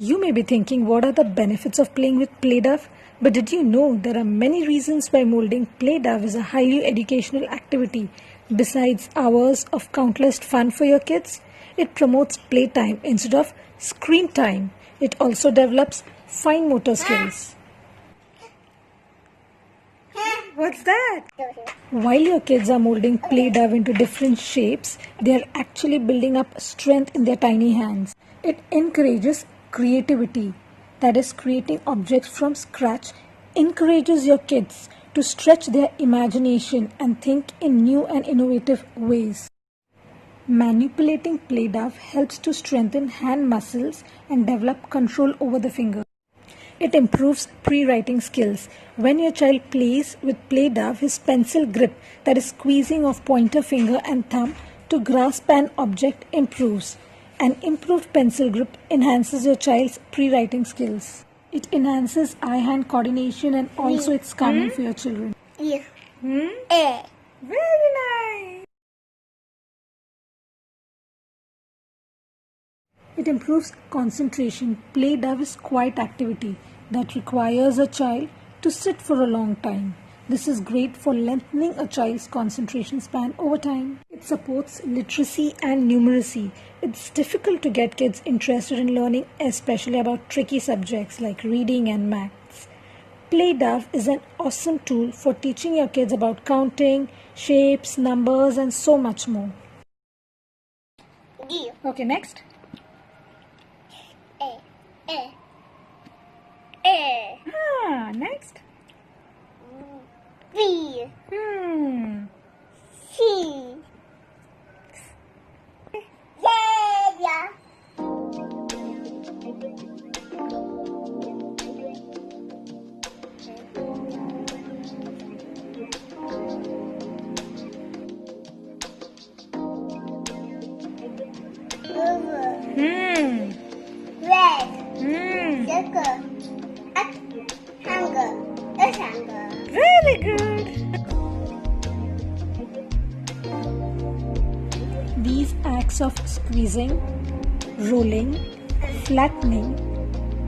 You may be thinking, what are the benefits of playing with play dough? But did you know there are many reasons why molding play dough is a highly educational activity? Besides hours of countless fun for your kids, it promotes playtime instead of screen time. It also develops fine motor skills. What's that? While your kids are molding play dough into different shapes, they are actually building up strength in their tiny hands. It encourages creativity, that is, creating objects from scratch, encourages your kids to stretch their imagination and think in new and innovative ways. Manipulating play dough helps to strengthen hand muscles and develop control over the finger. It improves pre-writing skills. When your child plays with play dough, his pencil grip, that is squeezing of pointer finger and thumb to grasp an object, improves. An improved pencil grip enhances your child's pre-writing skills. It enhances eye-hand coordination and also it's calming for your children. Very nice. It improves concentration. Play dough is quiet activity that requires a child to sit for a long time. This is great for lengthening a child's concentration span over time. It supports literacy and numeracy. It's difficult to get kids interested in learning, especially about tricky subjects like reading and maths. Play dough is an awesome tool for teaching your kids about counting, shapes, numbers, and so much more. Okay, next. Next. B. C. Yeah. Red. Circle. Very good. These acts of squeezing, rolling, flattening,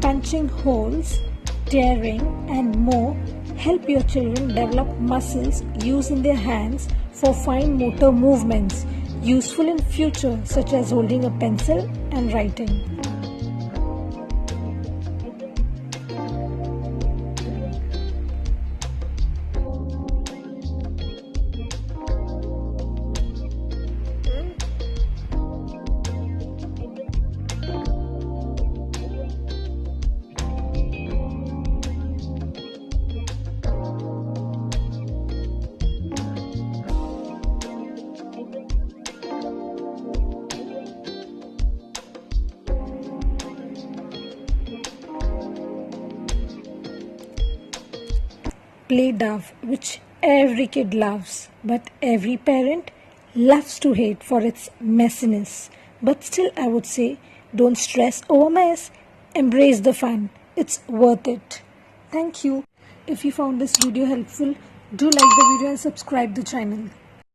punching holes, tearing, and more help your children develop muscles used in their hands for fine motor movements, useful in future, such as holding a pencil and writing. Play dough, which every kid loves, but every parent loves to hate for its messiness. But still, I would say, don't stress over mess. Embrace the fun. It's worth it. Thank you. If you found this video helpful, do like the video and subscribe the channel.